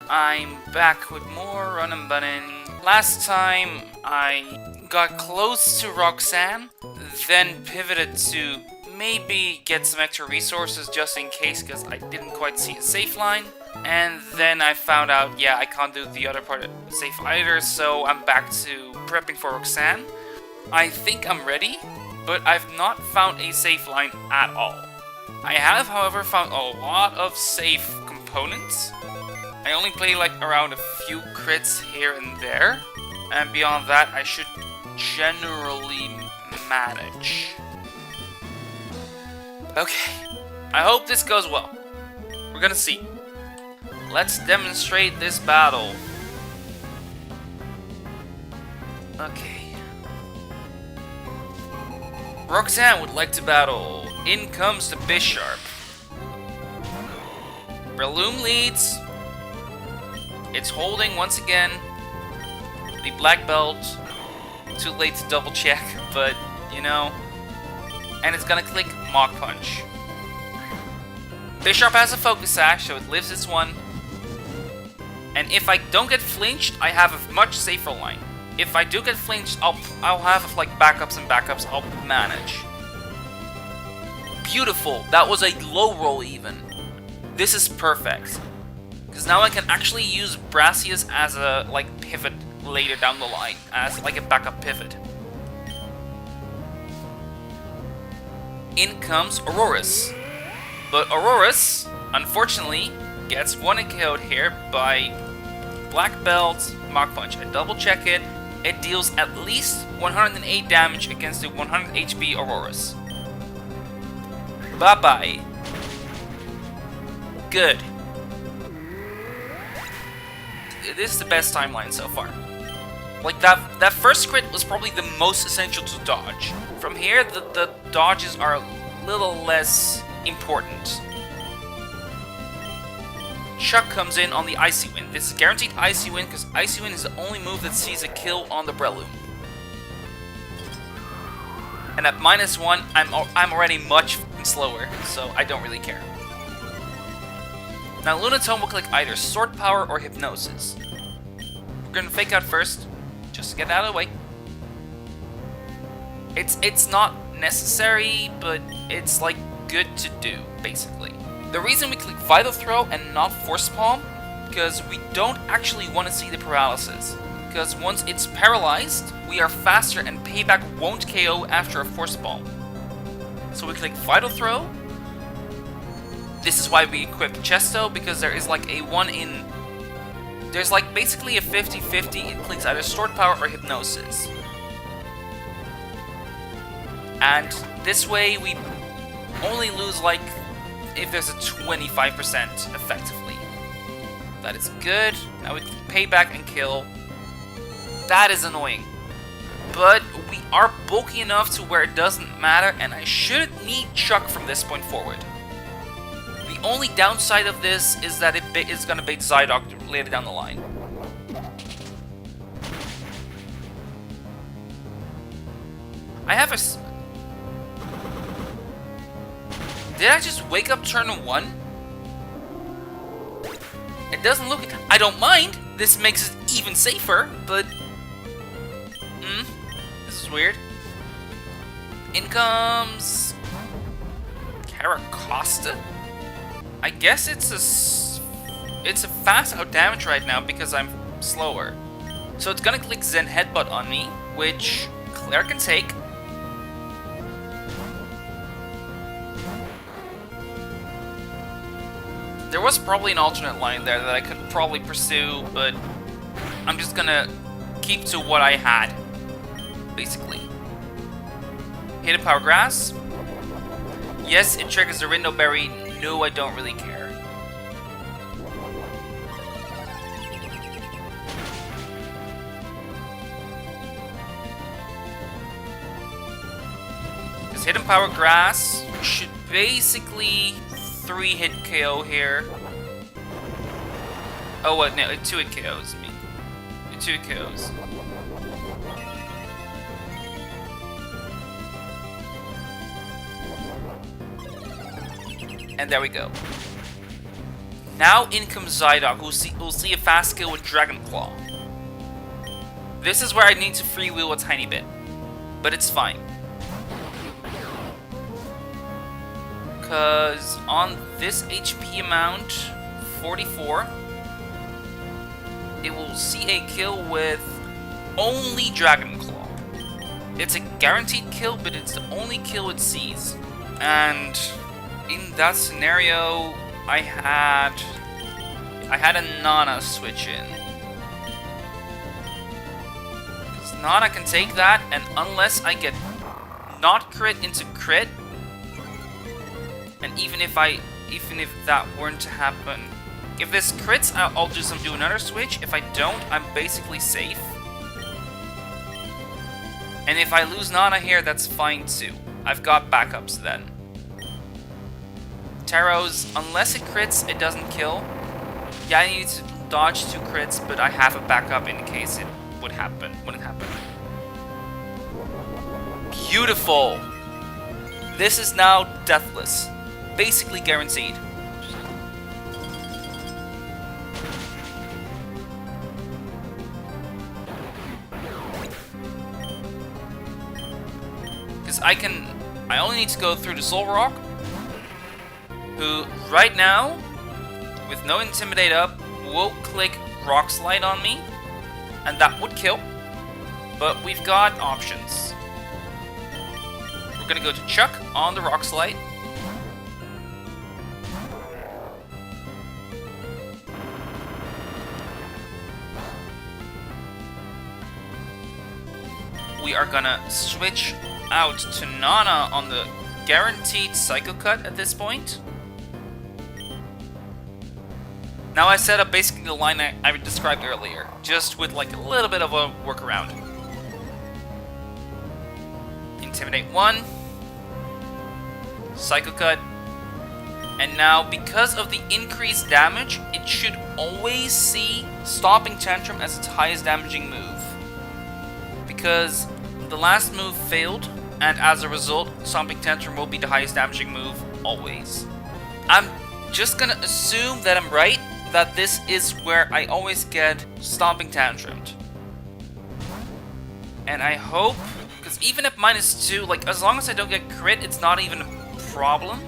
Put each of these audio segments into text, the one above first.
I'm back with more Run Bun. Last time I got close to Roxanne, then pivoted to maybe get some extra resources just in case because I didn't quite see a safe line. And then I found out, yeah, I can't do the other part of safe either, so I'm back to prepping for Roxanne. I think I'm ready, but I've not found a safe line at all. I have, however, found a lot of safe components. I only play like around a few crits here and there, and beyond that I should generally manage. Okay, I hope this goes well. We're gonna see. Let's demonstrate this battle. Okay. Roxanne would like to battle. In comes the Bisharp. Breloom leads. It's holding once again. The black belt. Too late to double check, but you know. And it's gonna click Mach Punch. Bisharp has a focus sash, so it lives its one. And if I don't get flinched, I have a much safer line. If I do get flinched, I'll have like backups and backups. I'll manage. Beautiful. That was a low roll even. This is perfect. Because now I can actually use Brassius as a like pivot later down the line, as like a backup pivot. In comes Aurorus. But Aurorus, unfortunately, gets one KO'd here by Black Belt, Mach Punch. I double check it. It deals at least 108 damage against the 100 HP Aurorus. Bye-bye. Good. This is the best timeline so far. Like that first crit was probably the most essential to dodge. From here, the dodges are a little less important. Chuck comes in on the Icy Wind. This is guaranteed Icy Wind because Icy Wind is the only move that sees a kill on the Breloom. And at -1, I'm already much slower, so I don't really care. Now Lunatone will click either Sword Power or Hypnosis. We're gonna fake out first, just to get out of the way. It's not necessary, but it's like good to do, basically. The reason we click Vital Throw and not Force Palm, because we don't actually want to see the paralysis. Because once it's paralyzed, we are faster and Payback won't KO after a Force Palm. So we click Vital Throw. This is why we equip Chesto, because there is like a 1 in... There's like basically a 50-50, it clicks either Sword Power or Hypnosis. And this way we only lose like if there's a 25% effectively. That is good. Now we can pay back and kill. That is annoying. But we are bulky enough to where it doesn't matter, and I shouldn't need Chuck from this point forward. The only downside of this is that it is going to bait Psyduck later down the line. I have a... Did I just wake up turn 1? It doesn't look... I don't mind. This makes it even safer, but... This is weird. In comes... Caracosta? I guess it's a fast out damage right now because I'm slower. So it's gonna click Zen Headbutt on me, which Claire can take. There was probably an alternate line there that I could probably pursue, but I'm just gonna keep to what I had, basically. Hidden Power Grass. Yes, it triggers the Rindo Berry. No, I don't really care. This Hidden Power Grass should basically 3-hit KO here. Oh, what? No, 2-hit KOs me. 2-hit KOs. And there we go. Now in comes Zydock, who'll see a fast kill with Dragon Claw. This is where I need to freewheel a tiny bit, but it's fine. Because on this HP amount, 44, it will see a kill with only Dragon Claw. It's a guaranteed kill, but it's the only kill it sees. And in that scenario, I had a Nana switch in. Because Nana can take that, and unless I get not crit into crit, and even if that weren't to happen, if this crits, I'll do another switch. If I don't, I'm basically safe. And if I lose Nana here, that's fine too. I've got backups then. Taro's, unless it crits, it doesn't kill. Yeah, I need to dodge 2 crits, but I have a backup in case it wouldn't happen. Beautiful! This is now deathless. Basically guaranteed. Because I only need to go through the Soul Rock, who right now, with no Intimidate up, will click Rock Slide on me, and that would kill, but we've got options. We're gonna go to Chuck on the Rock Slide. We are gonna switch out to Nana on the guaranteed Psycho Cut at this point. Now I set up basically the line I described earlier, just with like a little bit of a workaround. Intimidate 1, Psycho Cut, and now because of the increased damage, it should always see Stomping Tantrum as its highest damaging move. Because the last move failed, and as a result, Stomping Tantrum will be the highest damaging move always. I'm just gonna assume that I'm right, that this is where I always get Stomping Tantrumed. And I hope, because even at -2, like as long as I don't get crit, it's not even a problem.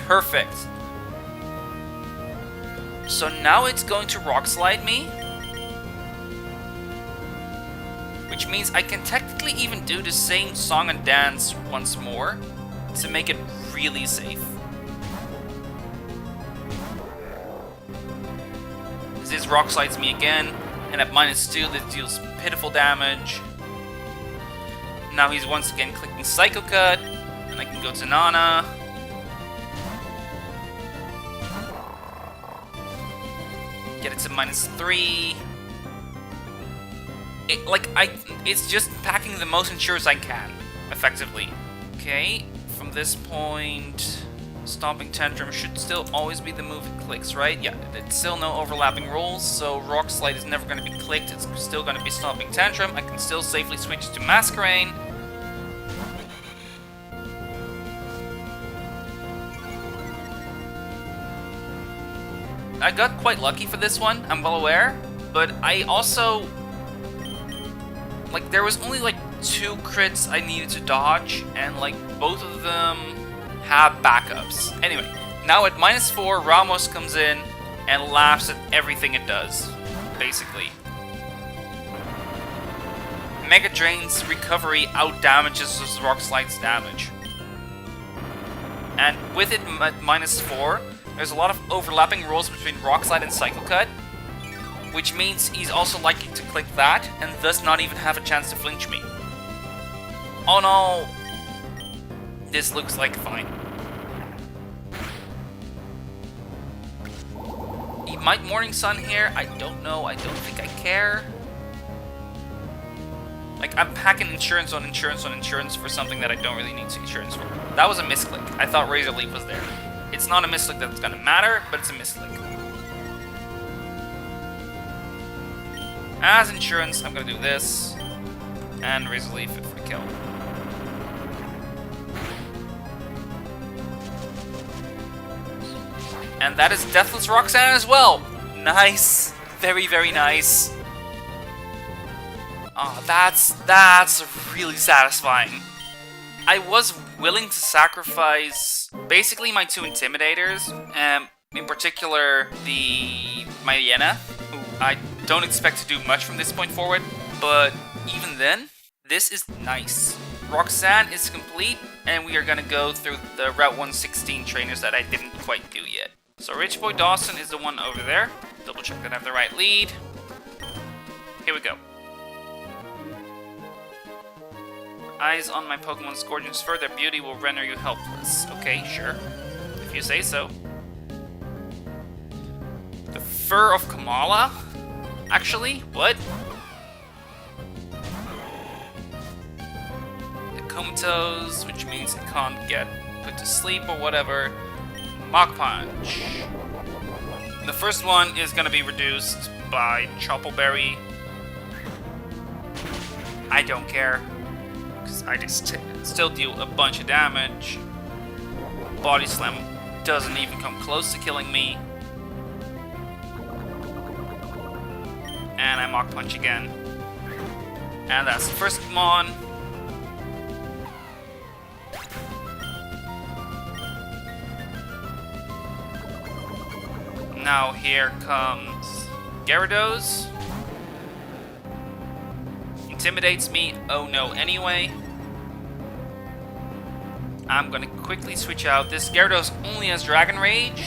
Perfect. So now it's going to Rock Slide me, which means I can technically even do the same song and dance once more to make it really safe. This Rock Slides me again, and at -2 this deals pitiful damage. Now he's once again clicking Psycho Cut, and I can go to Nana. Get it to -3. It's just packing the most insurance I can, effectively. Okay, from this point, Stomping Tantrum should still always be the move it clicks, right? Yeah, it's still no overlapping rolls, so Rock Slide is never going to be clicked, it's still going to be Stomping Tantrum. I can still safely switch to Masquerain. I got quite lucky for this one, I'm well aware, but I also... there was only 2 crits I needed to dodge, and both of them have backups. Anyway, now at -4, Ramos comes in and laughs at everything it does, basically. Mega Drain's recovery out-damages Rock Slide's damage. And with it at -4, there's a lot of overlapping rolls between Rock Slide and Psycho Cut, which means he's also likely to click that, and thus not even have a chance to flinch me. All in all, this looks like fine. He might Morning Sun here, I don't know, I don't think I care. I'm packing insurance on insurance on insurance for something that I don't really need insurance for. That was a misclick. I thought Razor Leaf was there. It's not a misclick that's gonna matter, but it's a misclick. As insurance, I'm gonna do this, and Razor Leaf for the kill. And that is Deathless Roxanne as well. Nice. Very, very nice. Oh, that's really satisfying. I was willing to sacrifice basically my 2 Intimidators, in particular the Mariana, who I don't expect to do much from this point forward, but even then, this is nice. Roxanne is complete, and we are gonna go through the Route 116 trainers that I didn't quite do yet. So Rich Boy Dawson is the one over there. Double check that I have the right lead. Here we go. Eyes on my Pokemon Scourgeon's fur, their beauty will render you helpless. Okay, sure. If you say so. The fur of Kamala? Actually, what? The comatose, which means it can't get put to sleep or whatever. Mach Punch. The first one is gonna be reduced by Choppleberry. I don't care. I just still deal a bunch of damage. Body Slam doesn't even come close to killing me. And I Mach Punch again. And that's the first Mon. Now here comes Gyarados. Intimidates me, oh no anyway. I'm gonna quickly switch out. This Gyarados only has Dragon Rage,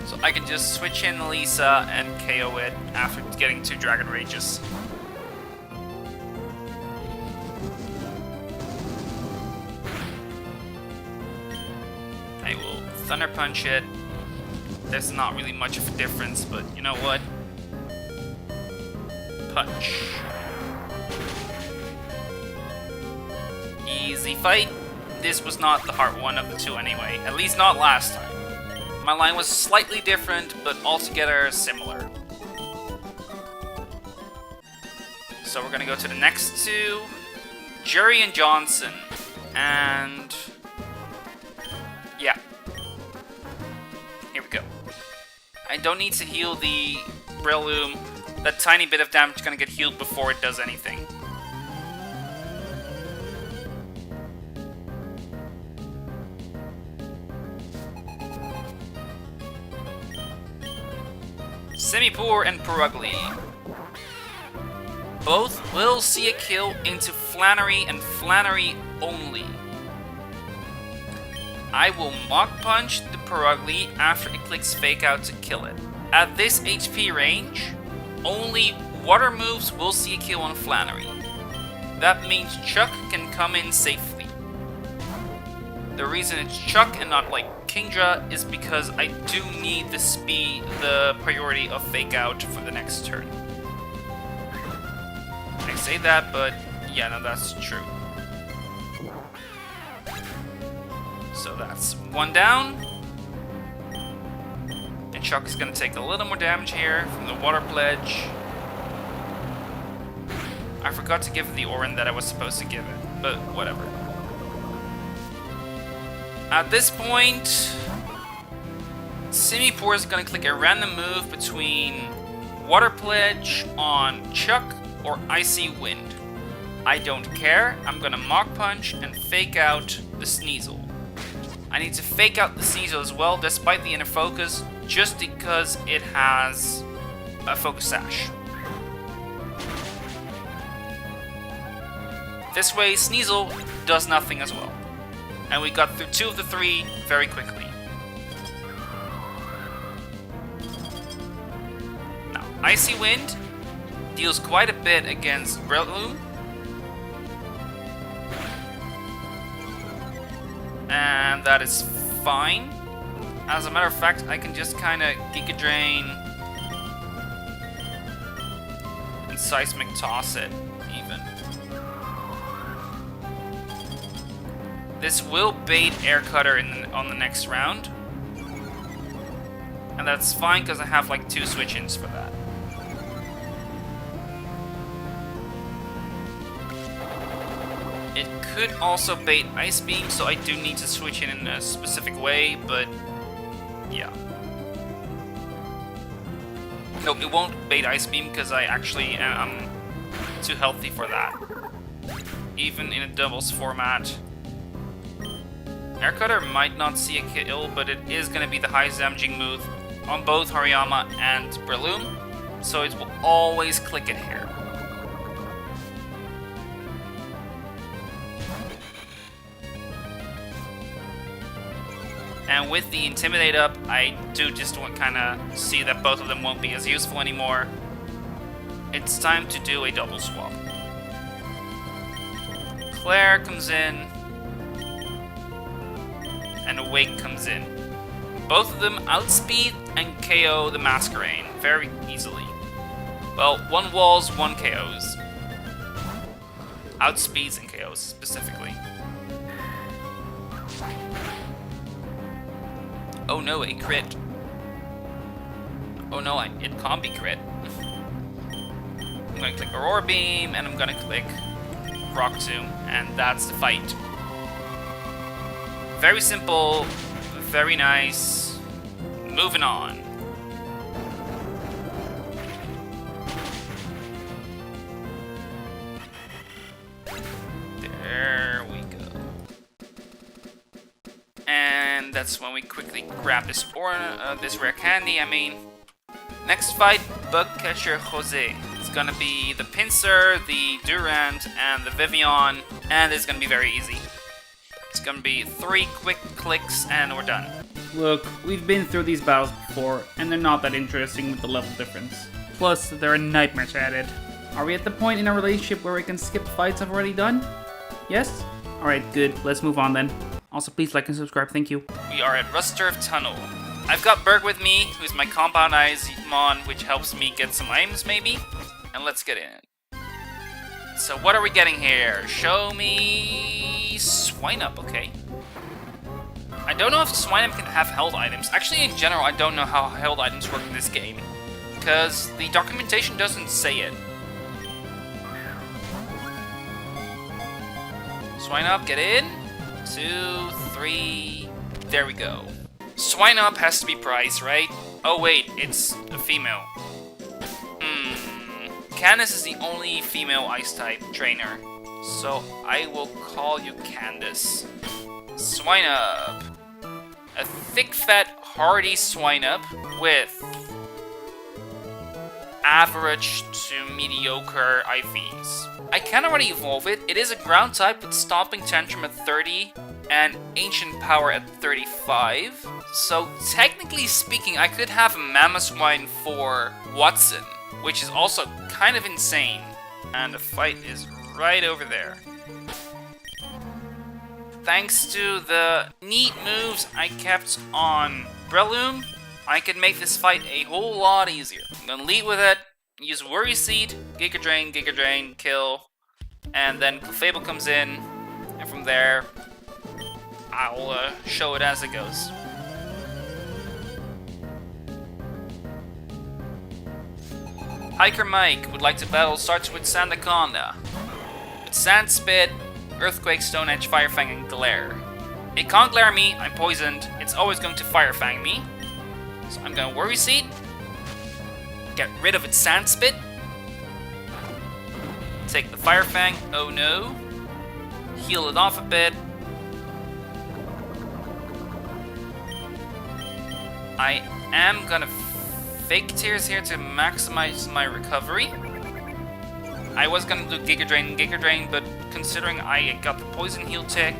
so I can just switch in Lisa and KO it after getting 2 Dragon Rages. I will Thunder Punch it. There's not really much of a difference, but you know what? Punch. Easy fight. This was not the hard one of the 2 anyway, at least not last time. My line was slightly different, but altogether similar. So we're gonna go to the next 2. Jury and Johnson. And yeah. Here we go. I don't need to heal the Breloom. That tiny bit of damage is gonna get healed before it does anything. Simipour and Purugly. Both will see a kill into Flannery and Flannery only. I will Mach Punch the Purugly after it clicks Fake Out to kill it. At this HP range, only water moves will see a kill on Flannery. That means Chuck can come in safely. The reason it's Chuck and not like Kingdra is because I do need the priority of Fake Out for the next turn. I say that, but yeah, no, that's true. So that's 1 down. And Chuck is going to take a little more damage here from the Water Pledge. I forgot to give it the Orin that I was supposed to give it, but whatever. At this point, Simipour is going to click a random move between Water Pledge on Chuck or Icy Wind. I don't care. I'm going to Mach Punch and Fake Out the Sneasel. I need to Fake Out the Sneasel as well, despite the Inner Focus, just because it has a Focus Sash. This way, Sneasel does nothing as well. And we got through 2 of the 3 very quickly. Now, Icy Wind deals quite a bit against Breloom. And that is fine. As a matter of fact, I can just kind of Giga Drain and Seismic Toss it, even. This will bait Air Cutter on the next round. And that's fine because I have like 2 switch-ins for that. It could also bait Ice Beam, so I do need to switch in a specific way, but Yeah. Nope, it won't bait Ice Beam because I actually am too healthy for that. Even in a doubles format. Air Cutter might not see a kill, but it is going to be the highest damaging move on both Hariyama and Breloom, so it will always click it here. And with the Intimidate up, I do just want kind of see that both of them won't be as useful anymore. It's time to do a double swap. Claire comes in, and Awake comes in. Both of them outspeed and KO the Masquerain very easily. Well, one walls, one KOs. Outspeeds and KOs specifically. Oh no, a crit. Oh no, it can't be crit. I'm gonna click Aurora Beam, and I'm gonna click Rock Tomb, and that's the fight. Very simple, very nice. Moving on. There we go. And that's when we quickly grab this rare candy, Next fight, Bug Catcher Jose. It's gonna be the Pinsir, the Durant, and the Vivian, and it's gonna be very easy. It's gonna be 3 quick clicks and we're done. Look, we've been through these battles before, and they're not that interesting with the level difference. Plus, they're a nightmare to edit. Are we at the point in our relationship where we can skip fights I've already done? Yes? Alright, good. Let's move on then. Also, please like and subscribe, thank you. We are at Rusturf Tunnel. I've got Berg with me, who's my Compound Eyes Mon, which helps me get some items maybe. And let's get in. So what are we getting here? Show me Swineup, okay. I don't know if Swineup can have held items. Actually, in general, I don't know how held items work in this game, because the documentation doesn't say it. Swineup, get in. 2, 3, there we go. Swineup has to be Price, right? Oh wait, it's a female. Candace is the only female Ice-type trainer, so I will call you Candace. Swineup. A thick, fat, hardy Swineup with average to mediocre IVs. I can already evolve it. It is a ground type with Stomping Tantrum at 30 and Ancient Power at 35. So technically speaking, I could have a Mamoswine for Watson, which is also kind of insane. And the fight is right over there. Thanks to the neat moves I kept on Breloom, I could make this fight a whole lot easier. I'm gonna lead with it, use Worry Seed, Giga Drain, kill, and then Clefable comes in, and from there, I'll show it as it goes. Hiker Mike would like to battle starts with Sandaconda. With Sand Spit, Earthquake, Stone Edge, Fire Fang, and Glare. It can't glare me, I'm poisoned, it's always going to Fire Fang me. So I'm gonna Worry Seed, get rid of its Sand Spit, take the Fire Fang, oh no, heal it off a bit. I am gonna Fake Tears here to maximize my recovery. I was gonna do Giga Drain, but considering I got the Poison Heal tick,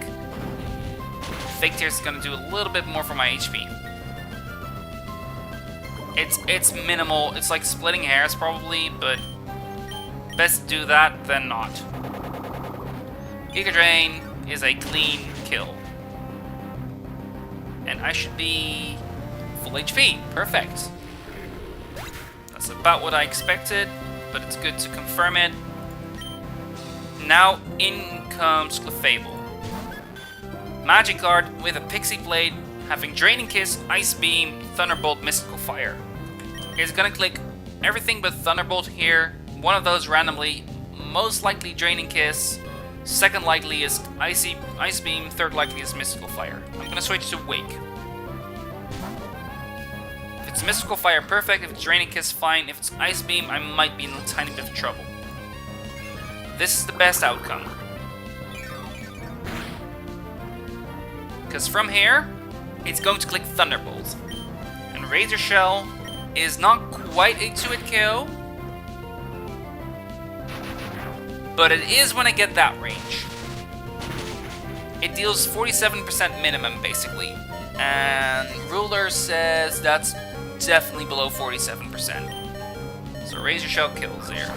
Fake Tears is gonna do a little bit more for my HP. It's minimal, it's like splitting hairs probably, but best do that than not. Giga Drain is a clean kill. And I should be full HP, perfect. That's about what I expected, but it's good to confirm it. Now in comes Clefable. Magic Guard with a Pixie Blade, having Draining Kiss, Ice Beam, Thunderbolt, Mystical Fire. It's gonna click everything but Thunderbolt here, one of those randomly, most likely Draining Kiss, second likely is Ice Beam, third likely is Mystical Fire. I'm gonna switch to Wake. it's Mystical Fire, perfect. If it's Draining Kiss, fine. If it's Ice Beam, I might be in a tiny bit of trouble. This is the best outcome. Because from here, it's going to click Thunderbolt. And Razor Shell is not quite a 2-hit KO, but it is when I get that range. It deals 47% minimum, basically. And Ruler says that's definitely below 47%. So Razor Shell kills here.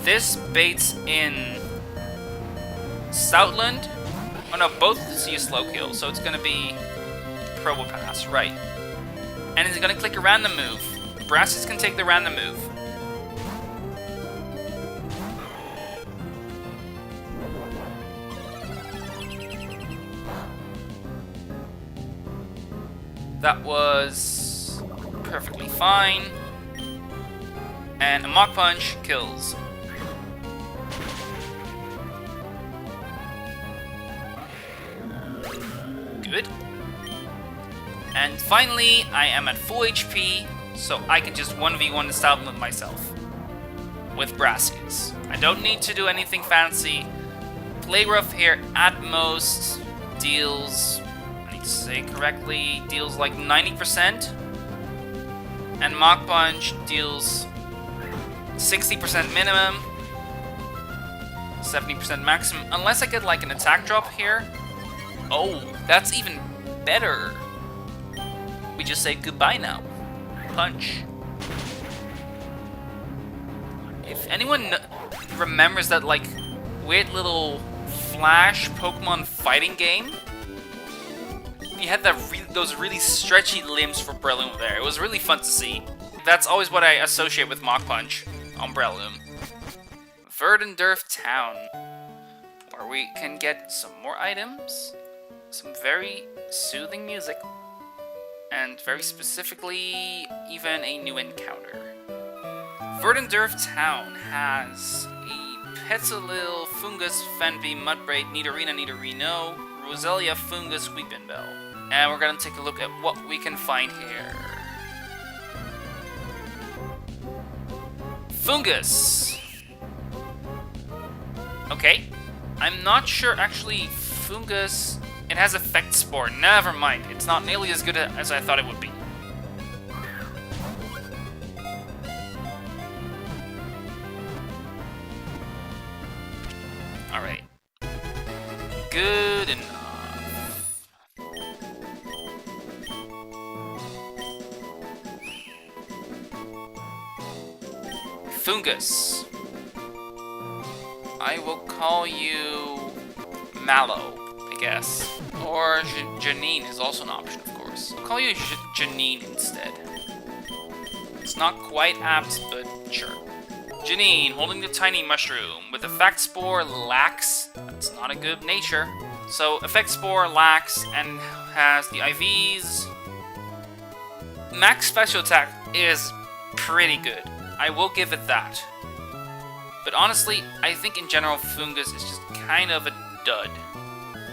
This baits in Stoutland. Oh no, both see a slow kill, so it's gonna be Probopass, right. And it's gonna click a random move. Brasses can take the random move. That was perfectly fine. And a Mach Punch kills. Good. And finally, I am at full HP, so I can just 1v1 the Stoutland myself. With Brassius. I don't need to do anything fancy. Play Rough here at most deals, I need to say correctly, deals like 90%. And Mach Punch deals 60% minimum, 70% maximum, unless I get like an attack drop here. Oh, that's even better. We just say goodbye now. Punch. If anyone remembers that like weird little Flash Pokemon fighting game, you had that those really stretchy limbs for Breloom there. It was really fun to see. That's always what I associate with Mach Punch on Breloom. Verdendurf Town, where we can get some more items, some very soothing music, and very specifically, even a new encounter. Verdendurf Town has a Petilil, Fungus, Fenby, Mudbraid, Nidorina, Nidorino, Roselia, Fungus, Weepinbell. And we're gonna take a look at what we can find here. Fungus! Okay, I'm not sure actually Fungus, it has Effect Spore, never mind, it's not nearly as good as I thought it would be. Alright. Good enough. Fungus. I will call you Mallow, I guess. Or Janine is also an option, of course. I'll call you Janine instead. It's not quite apt, but sure. Janine, holding the tiny mushroom, with Effect Spore, Lax. That's not a good nature. So, Effect Spore, Lax, and has the IVs. Max Special Attack is pretty good. I will give it that. But honestly, I think in general, Fungus is just kind of a dud.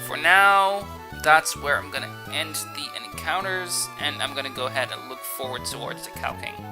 For now, that's where I'm gonna end the encounters, and I'm gonna go ahead and look forward towards the Calking.